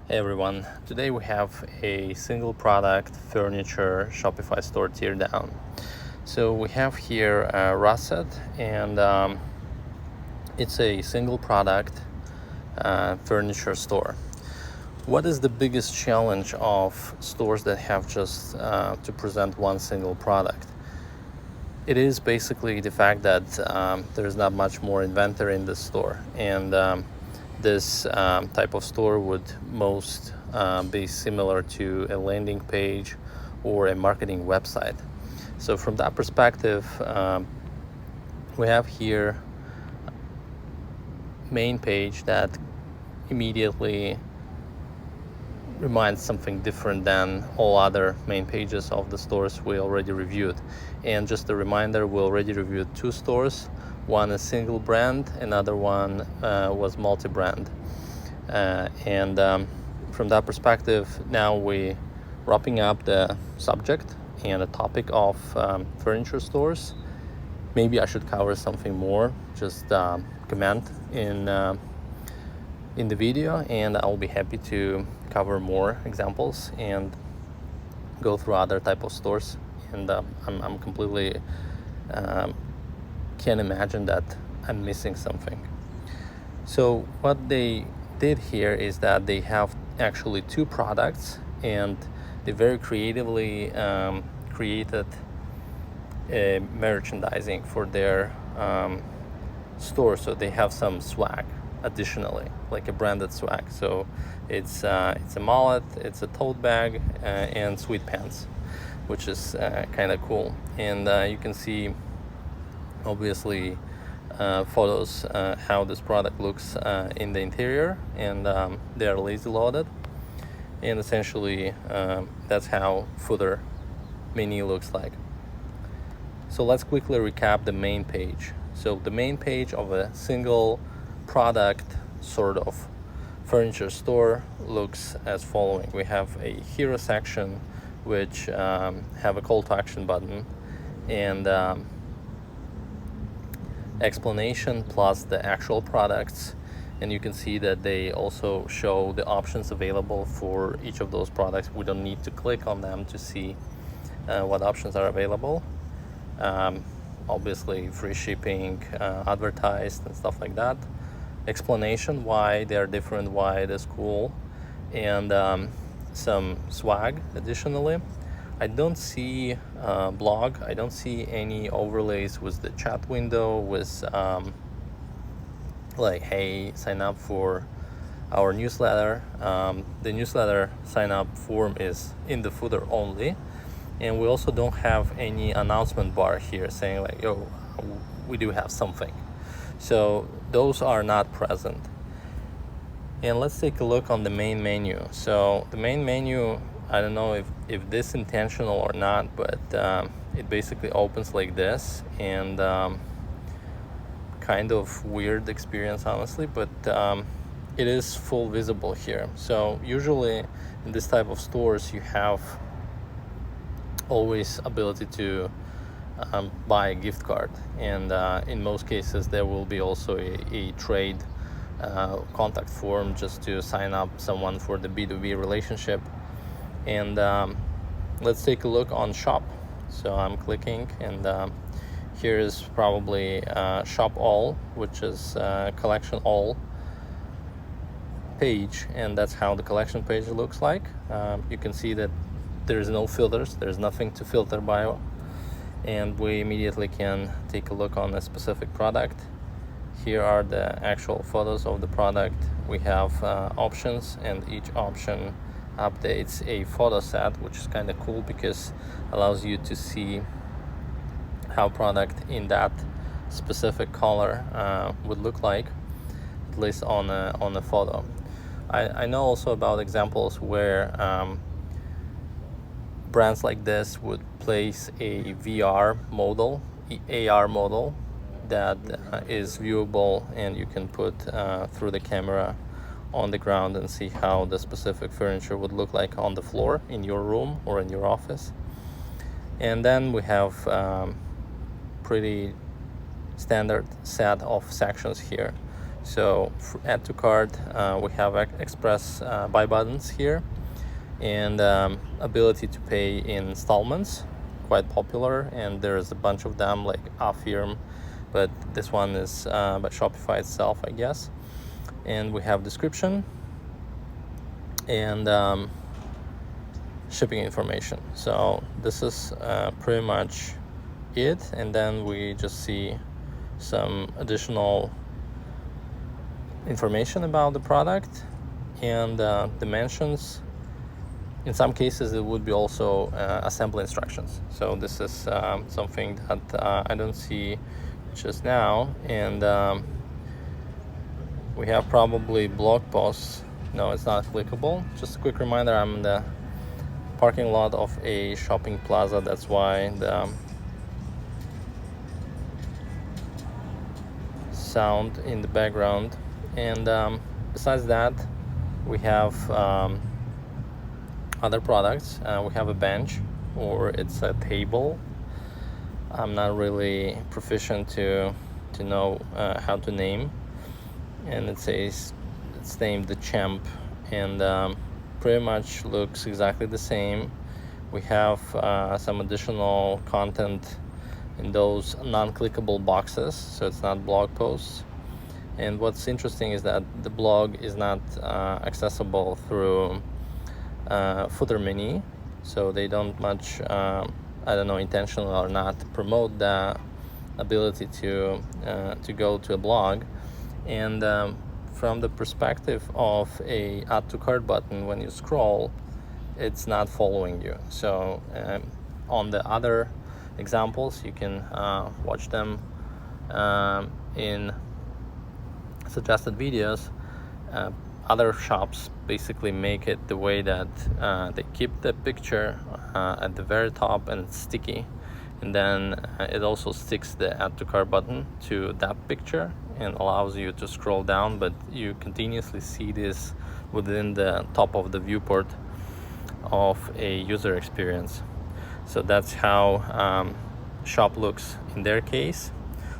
Hey everyone, today we have a single product furniture Shopify store teardown. So we have here Russet, and it's a single product furniture store. What is the biggest challenge of stores that have just to present one single product? It is basically the fact that there's not much more inventory in the store, and this type of store would most be similar to a landing page or a marketing website. So from that perspective, we have here main page that immediately reminds something different than all other main pages of the stores we already reviewed. And just a reminder, we already reviewed two stores. One is single brand, another one was multi-brand. And from that perspective, now we wrapping up the subject and the topic of furniture stores. Maybe I should cover something more, just comment in the video, and I'll be happy to cover more examples and go through other type of stores. And I'm completely can't imagine that I'm missing something. So what they did here is that they have actually two products, and they very creatively created a merchandising for their store. So they have some swag additionally, like a branded swag. So it's a mallet, it's a tote bag, and sweet pants, which is kind of cool. And you can see obviously photos how this product looks in the interior, and they are lazy loaded, and essentially that's how footer mini looks like. So let's quickly recap the main page. So the main page of a single product sort of furniture store looks as following. We have a hero section, which have a call to action button and explanation plus the actual products. And you can see that they also show the options available for each of those products. We don't need to click on them to see what options are available. Obviously free shipping, advertised and stuff like that. Explanation why they're different, why it is cool, and some swag additionally. I don't see blog, I don't see any overlays with the chat window with like, hey, sign up for our newsletter. The newsletter sign up form is in the footer only. And we also don't have any announcement bar here saying like, yo, we do have something. So those are not present. And let's take a look on the main menu. So the main menu, I don't know if this is intentional or not, but it basically opens like this, and kind of weird experience, honestly, but it is full visible here. So usually in this type of stores, you have always ability to buy a gift card, and in most cases there will be also a trade contact form just to sign up someone for the B2B relationship. And let's take a look on shop. So I'm clicking, and here is probably shop all, which is collection all page, and that's how the collection page looks like. You can see that there's no filters, there's nothing to filter by, and we immediately can take a look on a specific product. Here are the actual photos of the product. We have options, and each option updates a photo set, which is kind of cool because allows you to see how product in that specific color would look like, at least on a photo. I know also about examples where brands like this would place a VR model, AR model that is viewable, and you can put through the camera on the ground and see how the specific furniture would look like on the floor in your room or in your office. And then we have pretty standard set of sections here. So for add to cart, we have express buy buttons here, and ability to pay in installments, quite popular, and there's a bunch of them like Affirm, but this one is by Shopify itself, I guess. And we have description and shipping information. So this is pretty much it, and then we just see some additional information about the product and dimensions. In some cases it would be also assembly instructions, so this is something that I don't see just now. And we have probably blog posts. No, it's not clickable. Just a quick reminder, I'm in the parking lot of a shopping plaza, that's why the sound in the background. And besides that, we have other products. We have a bench, or it's a table. I'm not really proficient to know how to name, and it says it's named the Champ, and pretty much looks exactly the same. We have some additional content in those non-clickable boxes, so it's not blog posts. And what's interesting is that the blog is not accessible through footer menu, so they don't much, I don't know, intentional or not, promote the ability to go to a blog. And from the perspective of a add to cart button, when you scroll, it's not following you. So on the other examples, you can watch them in suggested videos. Other shops basically make it the way that they keep the picture at the very top and it's sticky, and then it also sticks the add to cart button to that picture and allows you to scroll down, but you continuously see this within the top of the viewport of a user experience. So that's how shop looks in their case.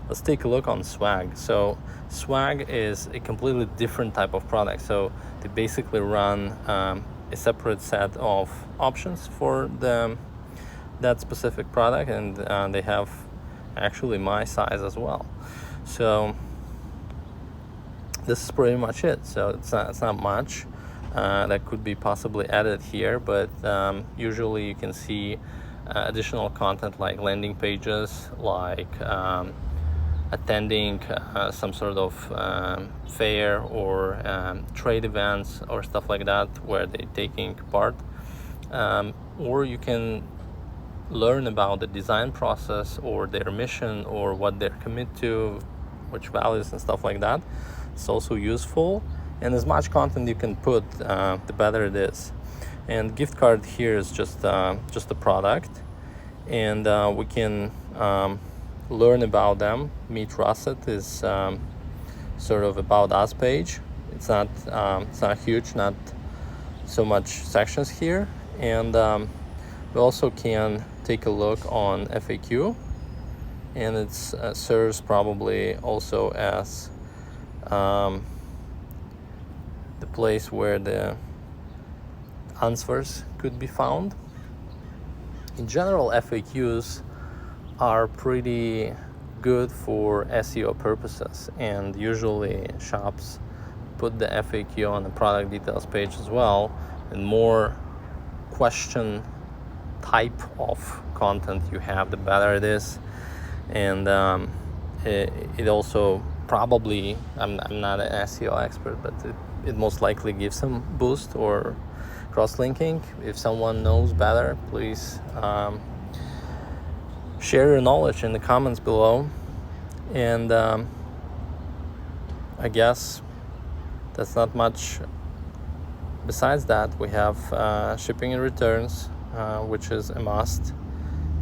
Let's take a look on Swag. So Swag is a completely different type of product. So they basically run a separate set of options for that specific product, and they have actually my size as well. So this is pretty much it. So it's not much that could be possibly added here, but usually you can see additional content like landing pages, like attending some sort of fair or trade events or stuff like that where they're taking part, or you can learn about the design process or their mission or what they're committed to, which values and stuff like that. It's also useful, and as much content you can put, the better it is. And gift card here is just a product, and we can learn about them. Meet Russet is sort of about us page. It's not huge, not so much sections here, and we also can take a look on FAQ, and it serves probably also as the place where the answers could be found. In general, FAQs are pretty good for SEO purposes, and usually shops put the FAQ on the product details page as well. And more question type of content you have, the better it is. And it also probably, I'm not an SEO expert, but it most likely gives some boost or cross-linking. If someone knows better, please share your knowledge in the comments below. And I guess that's not much. Besides that, we have shipping and returns, which is a must.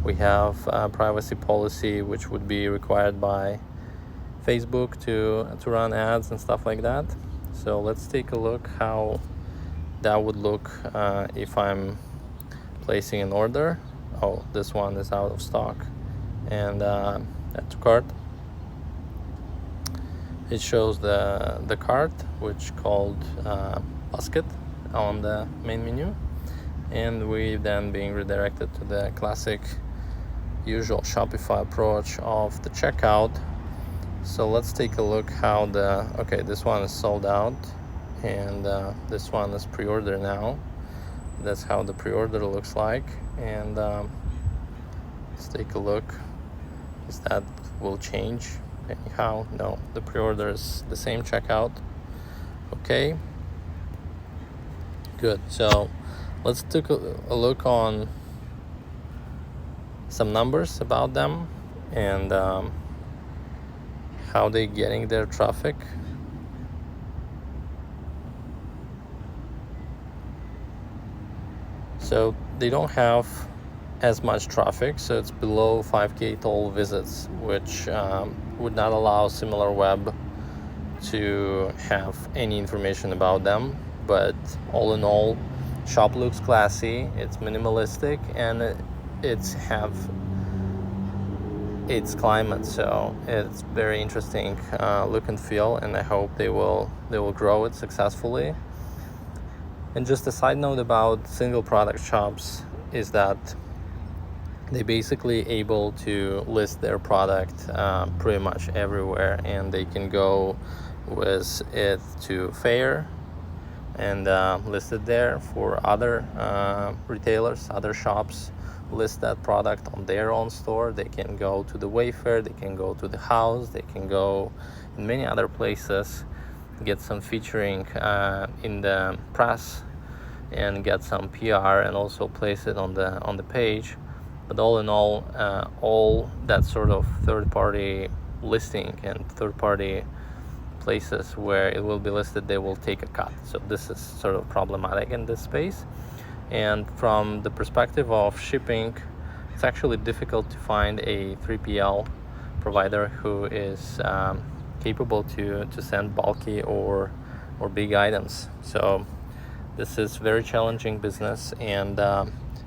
We have privacy policy, which would be required by Facebook to run ads and stuff like that. So let's take a look how that would look if I'm placing an order. Oh, this one is out of stock, and add to cart. it shows the cart, which called basket on the main menu, and we then being redirected to the classic usual Shopify approach of the checkout. So let's take a look how okay, this one is sold out, and this one is pre-order now. That's how the pre-order looks like. And let's take a look. Is that will change anyhow? No, the pre-order is the same checkout. Okay, good. So let's take a look on some numbers about them and how they getting their traffic. So they don't have as much traffic, so it's below 5K total visits, which would not allow similarweb to have any information about them. But all in all, shop looks classy, it's minimalistic, and it's have its climate, so it's very interesting look and feel, and I hope they will grow it successfully. And just a side note about single product shops is that they basically able to list their product pretty much everywhere, and they can go with it to fair and list it there for other retailers, other shops list that product on their own store. They can go to the Wayfair, they can go to the house, they can go in many other places, get some featuring in the press and get some PR, and also place it on the page. But all in all that sort of third-party listing and third-party places where it will be listed, they will take a cut. So this is sort of problematic in this space. And from the perspective of shipping, it's actually difficult to find a 3PL provider who is capable to send bulky or big items. So this is very challenging business, and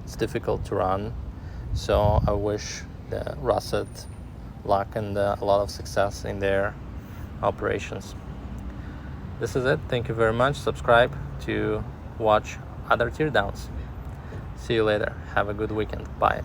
it's difficult to run. So I wish the Russet luck and a lot of success in their operations. This is it. Thank you very much. Subscribe to watch other teardowns. See you later. Have a good weekend. Bye.